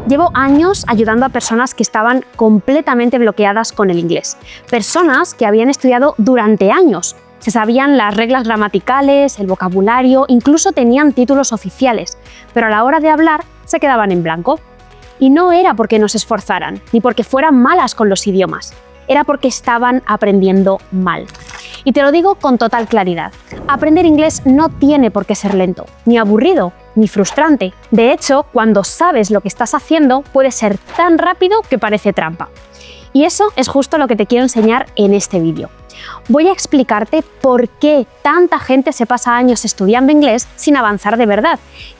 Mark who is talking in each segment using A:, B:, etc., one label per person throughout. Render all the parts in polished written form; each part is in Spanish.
A: Llevo años ayudando a personas que estaban completamente bloqueadas con el inglés. Personas que habían estudiado durante años. Se sabían las reglas gramaticales, el vocabulario, incluso tenían títulos oficiales, pero a la hora de hablar se quedaban en blanco. Y no era porque no se esforzaran, ni porque fueran malas con los idiomas. Era porque estaban aprendiendo mal. Y te lo digo con total claridad. Aprender inglés no tiene por qué ser lento, ni aburrido, ni frustrante. De hecho, cuando sabes lo que estás haciendo, puede ser tan rápido que parece trampa. Y eso es justo lo que te quiero enseñar en este vídeo. Voy a explicarte por qué tanta gente se pasa años estudiando inglés sin avanzar de verdad,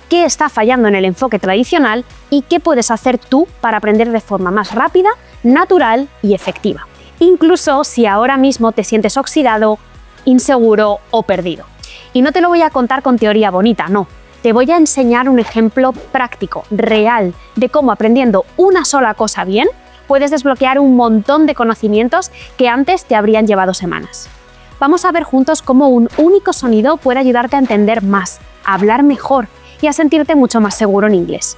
A: qué está fallando en el enfoque tradicional y qué puedes hacer tú para aprender de forma más rápida, natural y efectiva. Incluso si ahora mismo te sientes oxidado, inseguro o perdido. Y no te lo voy a contar con teoría bonita, no. Te voy a enseñar un ejemplo práctico, real, de cómo aprendiendo una sola cosa bien, puedes desbloquear un montón de conocimientos que antes te habrían llevado semanas. Vamos a ver juntos cómo un único sonido puede ayudarte a entender más, a hablar mejor y a sentirte mucho más seguro en inglés.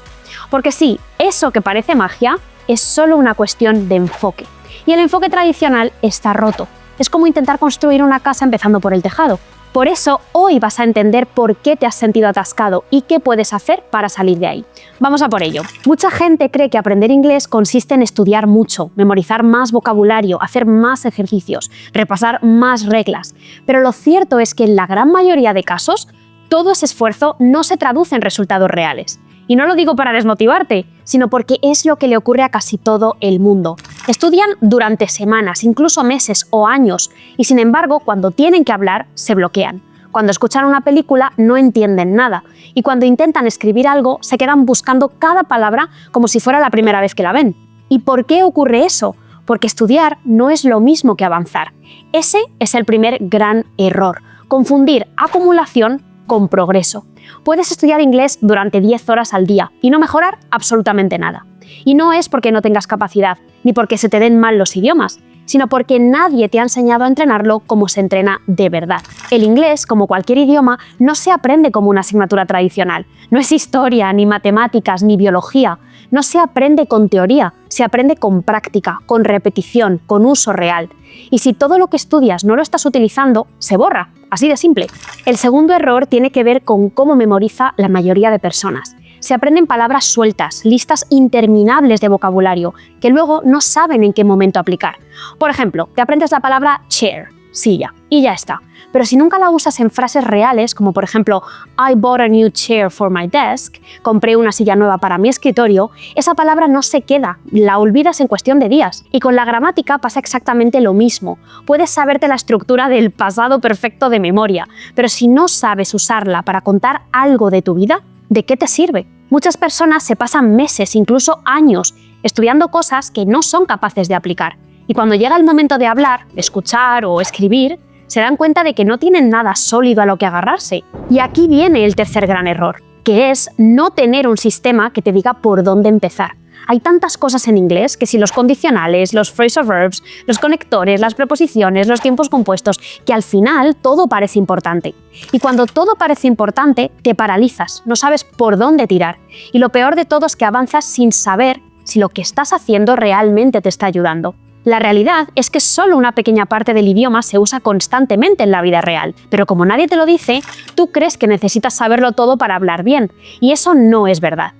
A: Porque sí, eso que parece magia es solo una cuestión de enfoque. Y el enfoque tradicional está roto. Es como intentar construir una casa empezando por el tejado. Por eso, hoy vas a entender por qué te has sentido atascado y qué puedes hacer para salir de ahí. Vamos a por ello. Mucha gente cree que aprender inglés consiste en estudiar mucho, memorizar más vocabulario, hacer más ejercicios, repasar más reglas. Pero lo cierto es que en la gran mayoría de casos, todo ese esfuerzo no se traduce en resultados reales. Y no lo digo para desmotivarte, sino porque es lo que le ocurre a casi todo el mundo. Estudian durante semanas, incluso meses o años, y sin embargo, cuando tienen que hablar, se bloquean. Cuando escuchan una película, no entienden nada, y cuando intentan escribir algo, se quedan buscando cada palabra como si fuera la primera vez que la ven. ¿Y por qué ocurre eso? Porque estudiar no es lo mismo que avanzar. Ese es el primer gran error, confundir acumulación con progreso. Puedes estudiar inglés durante 10 horas al día y no mejorar absolutamente nada. Y no es porque no tengas capacidad, ni porque se te den mal los idiomas, sino porque nadie te ha enseñado a entrenarlo como se entrena de verdad. El inglés, como cualquier idioma, no se aprende como una asignatura tradicional. No es historia, ni matemáticas, ni biología. No se aprende con teoría, se aprende con práctica, con repetición, con uso real. Y si todo lo que estudias no lo estás utilizando, se borra. Así de simple. El segundo error tiene que ver con cómo memoriza la mayoría de personas. Se aprenden palabras sueltas, listas interminables de vocabulario, que luego no saben en qué momento aplicar. Por ejemplo, te aprendes la palabra chair, silla, y ya está. Pero si nunca la usas en frases reales, como por ejemplo, I bought a new chair for my desk, compré una silla nueva para mi escritorio, esa palabra no se queda, la olvidas en cuestión de días. Y con la gramática pasa exactamente lo mismo. Puedes saberte la estructura del pasado perfecto de memoria, pero si no sabes usarla para contar algo de tu vida, ¿de qué te sirve? Muchas personas se pasan meses, incluso años, estudiando cosas que no son capaces de aplicar. Y cuando llega el momento de hablar, escuchar o escribir, se dan cuenta de que no tienen nada sólido a lo que agarrarse. Y aquí viene el tercer gran error, que es no tener un sistema que te diga por dónde empezar. Hay tantas cosas en inglés que si los condicionales, los phrasal verbs, los conectores, las preposiciones, los tiempos compuestos, que al final todo parece importante. Y cuando todo parece importante, te paralizas, no sabes por dónde tirar. Y lo peor de todo es que avanzas sin saber si lo que estás haciendo realmente te está ayudando. La realidad es que solo una pequeña parte del idioma se usa constantemente en la vida real, pero como nadie te lo dice, tú crees que necesitas saberlo todo para hablar bien, y eso no es verdad.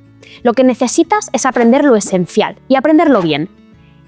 A: Lo que necesitas es aprender lo esencial y aprenderlo bien.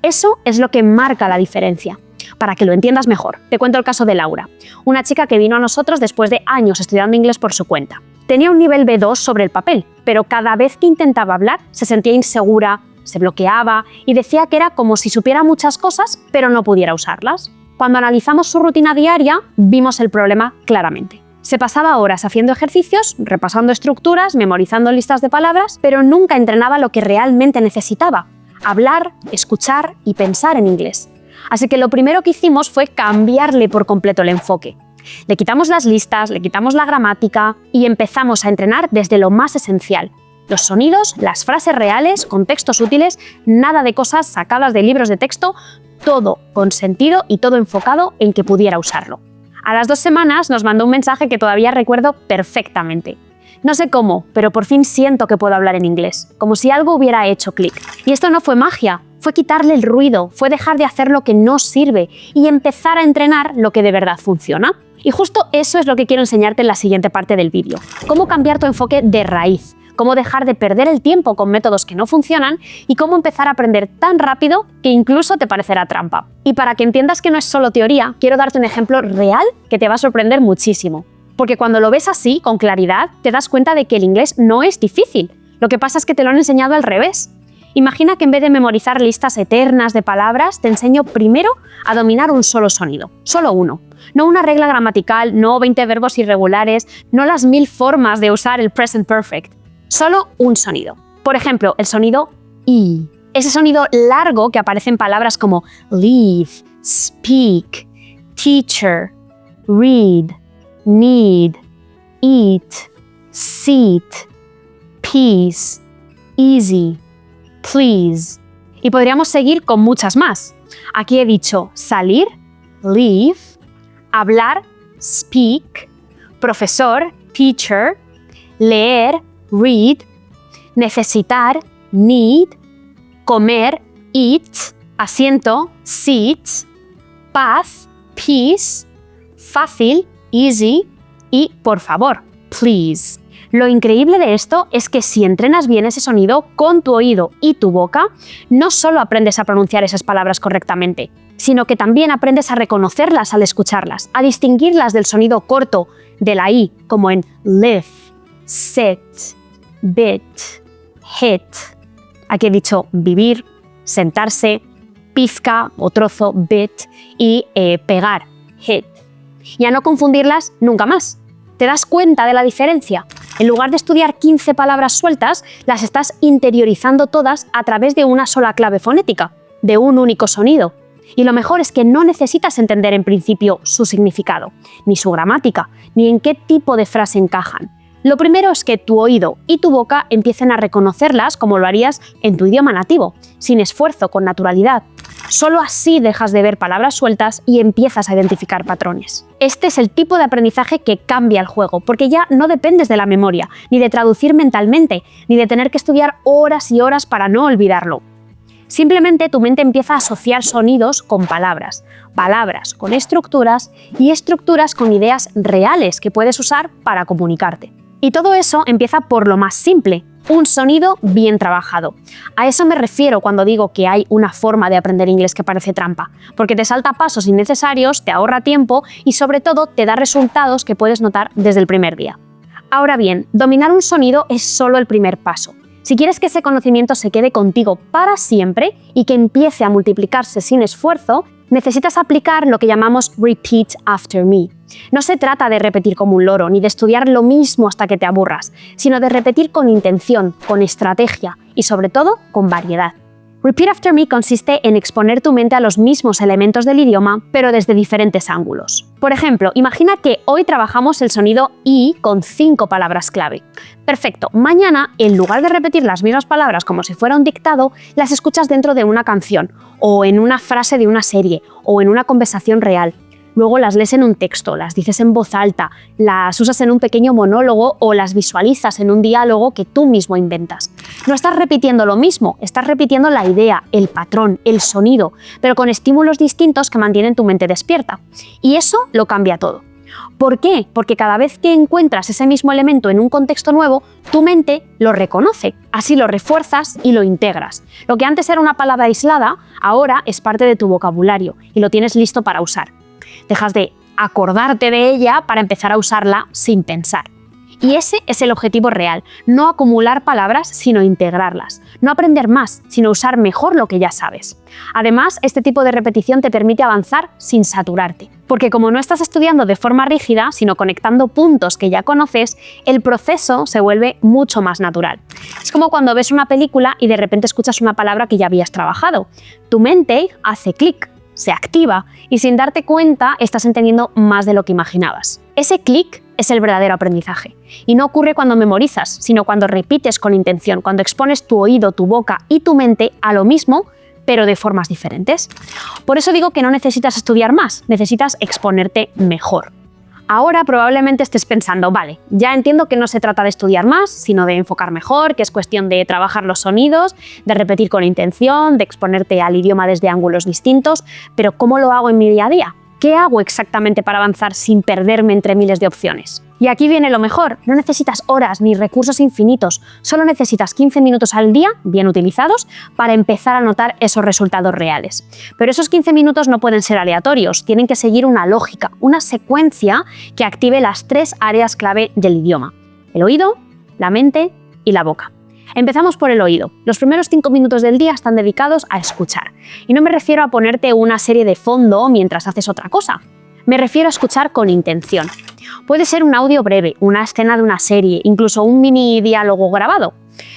A: Eso es lo que marca la diferencia. Para que lo entiendas mejor, te cuento el caso de Laura, una chica que vino a nosotros después de años estudiando inglés por su cuenta. Tenía un nivel B2 sobre el papel, pero cada vez que intentaba hablar se sentía insegura, se bloqueaba y decía que era como si supiera muchas cosas, pero no pudiera usarlas. Cuando analizamos su rutina diaria, vimos el problema claramente. Se pasaba horas haciendo ejercicios, repasando estructuras, memorizando listas de palabras, pero nunca entrenaba lo que realmente necesitaba: hablar, escuchar y pensar en inglés. Así que lo primero que hicimos fue cambiarle por completo el enfoque. Le quitamos las listas, le quitamos la gramática y empezamos a entrenar desde lo más esencial: los sonidos, las frases reales, contextos útiles, nada de cosas sacadas de libros de texto, todo con sentido y todo enfocado en que pudiera usarlo. A las 2 semanas nos mandó un mensaje que todavía recuerdo perfectamente. No sé cómo, pero por fin siento que puedo hablar en inglés, como si algo hubiera hecho clic. Y esto no fue magia, fue quitarle el ruido, fue dejar de hacer lo que no sirve y empezar a entrenar lo que de verdad funciona. Y justo eso es lo que quiero enseñarte en la siguiente parte del vídeo. Cómo cambiar tu enfoque de raíz, cómo dejar de perder el tiempo con métodos que no funcionan y cómo empezar a aprender tan rápido que incluso te parecerá trampa. Y para que entiendas que no es solo teoría, quiero darte un ejemplo real que te va a sorprender muchísimo. Porque cuando lo ves así, con claridad, te das cuenta de que el inglés no es difícil. Lo que pasa es que te lo han enseñado al revés. Imagina que en vez de memorizar listas eternas de palabras, te enseño primero a dominar un solo sonido, solo uno. No una regla gramatical, no 20 verbos irregulares, no las 1000 formas de usar el present perfect. Solo un sonido. Por ejemplo, el sonido I. Ese sonido largo que aparece en palabras como leave, speak, teacher, read, need, eat, seat, peace, easy, please. Y podríamos seguir con muchas más. Aquí he dicho salir, leave, hablar, speak, profesor, teacher, leer, read, necesitar, need, comer, eat, asiento, seat, paz, peace, fácil, easy y por favor, please. Lo increíble de esto es que si entrenas bien ese sonido con tu oído y tu boca, no solo aprendes a pronunciar esas palabras correctamente, sino que también aprendes a reconocerlas al escucharlas, a distinguirlas del sonido corto de la I, como en live, sit, bit, hit. Aquí he dicho vivir, sentarse, pizca o trozo, bit, y pegar, hit. Y a no confundirlas nunca más. ¿Te das cuenta de la diferencia? En lugar de estudiar 15 palabras sueltas, las estás interiorizando todas a través de una sola clave fonética, de un único sonido. Y lo mejor es que no necesitas entender en principio su significado, ni su gramática, ni en qué tipo de frase encajan. Lo primero es que tu oído y tu boca empiecen a reconocerlas como lo harías en tu idioma nativo, sin esfuerzo, con naturalidad. Solo así dejas de ver palabras sueltas y empiezas a identificar patrones. Este es el tipo de aprendizaje que cambia el juego, porque ya no dependes de la memoria, ni de traducir mentalmente, ni de tener que estudiar horas y horas para no olvidarlo. Simplemente tu mente empieza a asociar sonidos con palabras, palabras con estructuras y estructuras con ideas reales que puedes usar para comunicarte. Y todo eso empieza por lo más simple, un sonido bien trabajado. A eso me refiero cuando digo que hay una forma de aprender inglés que parece trampa, porque te salta pasos innecesarios, te ahorra tiempo y sobre todo te da resultados que puedes notar desde el primer día. Ahora bien, dominar un sonido es solo el primer paso. Si quieres que ese conocimiento se quede contigo para siempre y que empiece a multiplicarse sin esfuerzo, necesitas aplicar lo que llamamos repeat after me. No se trata de repetir como un loro, ni de estudiar lo mismo hasta que te aburras, sino de repetir con intención, con estrategia y sobre todo con variedad. Repeat after me consiste en exponer tu mente a los mismos elementos del idioma, pero desde diferentes ángulos. Por ejemplo, imagina que hoy trabajamos el sonido I con 5 palabras clave. Perfecto, mañana, en lugar de repetir las mismas palabras como si fuera un dictado, las escuchas dentro de una canción, o en una frase de una serie, o en una conversación real. Luego las lees en un texto, las dices en voz alta, las usas en un pequeño monólogo o las visualizas en un diálogo que tú mismo inventas. No estás repitiendo lo mismo, estás repitiendo la idea, el patrón, el sonido, pero con estímulos distintos que mantienen tu mente despierta. Y eso lo cambia todo. ¿Por qué? Porque cada vez que encuentras ese mismo elemento en un contexto nuevo, tu mente lo reconoce, así lo refuerzas y lo integras. Lo que antes era una palabra aislada, ahora es parte de tu vocabulario y lo tienes listo para usar. Dejas de acordarte de ella para empezar a usarla sin pensar. Y ese es el objetivo real, no acumular palabras, sino integrarlas. No aprender más, sino usar mejor lo que ya sabes. Además, este tipo de repetición te permite avanzar sin saturarte. Porque como no estás estudiando de forma rígida, sino conectando puntos que ya conoces, el proceso se vuelve mucho más natural. Es como cuando ves una película y de repente escuchas una palabra que ya habías trabajado. Tu mente hace clic, se activa y sin darte cuenta estás entendiendo más de lo que imaginabas. Ese clic es el verdadero aprendizaje y no ocurre cuando memorizas, sino cuando repites con intención, cuando expones tu oído, tu boca y tu mente a lo mismo, pero de formas diferentes. Por eso digo que no necesitas estudiar más, necesitas exponerte mejor. Ahora probablemente estés pensando, vale, ya entiendo que no se trata de estudiar más, sino de enfocar mejor, que es cuestión de trabajar los sonidos, de repetir con intención, de exponerte al idioma desde ángulos distintos, pero ¿cómo lo hago en mi día a día? ¿Qué hago exactamente para avanzar sin perderme entre miles de opciones? Y aquí viene lo mejor, no necesitas horas ni recursos infinitos, solo necesitas 15 minutos al día, bien utilizados, para empezar a notar esos resultados reales. Pero esos 15 minutos no pueden ser aleatorios, tienen que seguir una lógica, una secuencia que active las 3 áreas clave del idioma: el oído, la mente y la boca. Empezamos por el oído. Los primeros 5 minutos del día están dedicados a escuchar. Y no me refiero a ponerte una serie de fondo mientras haces otra cosa. Me refiero a escuchar con intención. Puede ser un audio breve, una escena de una serie, incluso un mini diálogo grabado.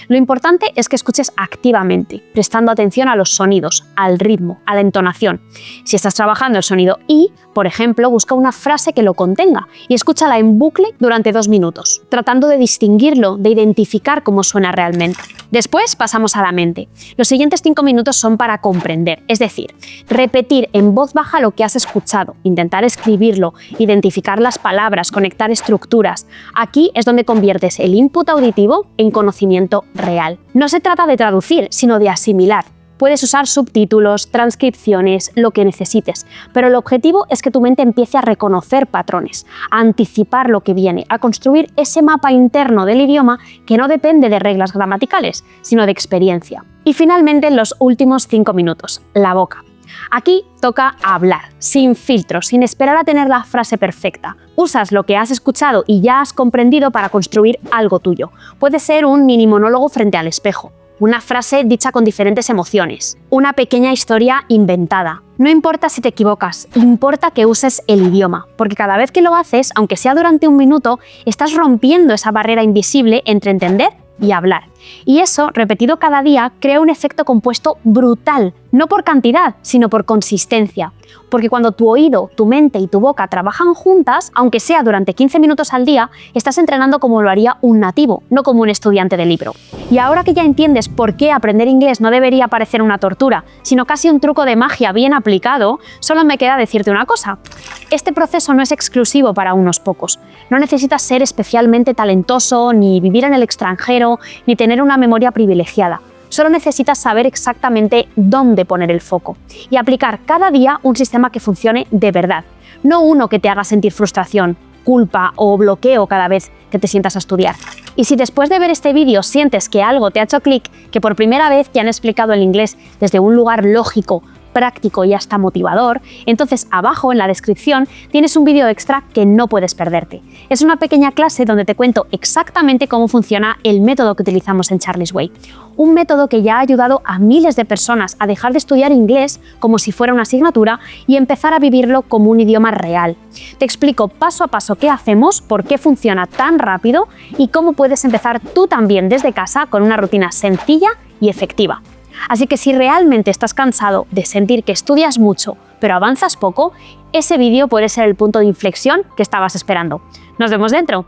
A: Lo importante es que escuches activamente, prestando atención a los sonidos, al ritmo, a la entonación. Si estás trabajando el sonido I, por ejemplo, busca una frase que lo contenga y escúchala en bucle durante 2 minutos, tratando de distinguirlo, de identificar cómo suena realmente. Después pasamos a la mente. Los siguientes 5 minutos son para comprender, es decir, repetir en voz baja lo que has escuchado, intentar escribirlo, identificar las palabras, conectar estructuras. Aquí es donde conviertes el input auditivo en conocimiento real. No se trata de traducir, sino de asimilar. Puedes usar subtítulos, transcripciones, lo que necesites, pero el objetivo es que tu mente empiece a reconocer patrones, a anticipar lo que viene, a construir ese mapa interno del idioma que no depende de reglas gramaticales, sino de experiencia. Y finalmente, en los últimos 5 minutos, la boca. Aquí toca hablar, sin filtros, sin esperar a tener la frase perfecta. Usas lo que has escuchado y ya has comprendido para construir algo tuyo. Puede ser un mini monólogo frente al espejo, una frase dicha con diferentes emociones, una pequeña historia inventada. No importa si te equivocas, importa que uses el idioma, porque cada vez que lo haces, aunque sea durante 1 minuto, estás rompiendo esa barrera invisible entre entender y hablar. Y eso, repetido cada día, crea un efecto compuesto brutal, no por cantidad, sino por consistencia. Porque cuando tu oído, tu mente y tu boca trabajan juntas, aunque sea durante 15 minutos al día, estás entrenando como lo haría un nativo, no como un estudiante de libro. Y ahora que ya entiendes por qué aprender inglés no debería parecer una tortura, sino casi un truco de magia bien aplicado, solo me queda decirte una cosa. Este proceso no es exclusivo para unos pocos. No necesitas ser especialmente talentoso, ni vivir en el extranjero, ni tener una memoria privilegiada. Solo necesitas saber exactamente dónde poner el foco y aplicar cada día un sistema que funcione de verdad, no uno que te haga sentir frustración, culpa o bloqueo cada vez que te sientas a estudiar. Y si después de ver este vídeo sientes que algo te ha hecho clic, que por primera vez te han explicado el inglés desde un lugar lógico, práctico y hasta motivador, entonces abajo en la descripción tienes un vídeo extra que no puedes perderte. Es una pequeña clase donde te cuento exactamente cómo funciona el método que utilizamos en Charlie's Way. Un método que ya ha ayudado a miles de personas a dejar de estudiar inglés como si fuera una asignatura y empezar a vivirlo como un idioma real. Te explico paso a paso qué hacemos, por qué funciona tan rápido y cómo puedes empezar tú también desde casa con una rutina sencilla y efectiva. Así que si realmente estás cansado de sentir que estudias mucho pero avanzas poco, ese vídeo puede ser el punto de inflexión que estabas esperando. ¡Nos vemos dentro!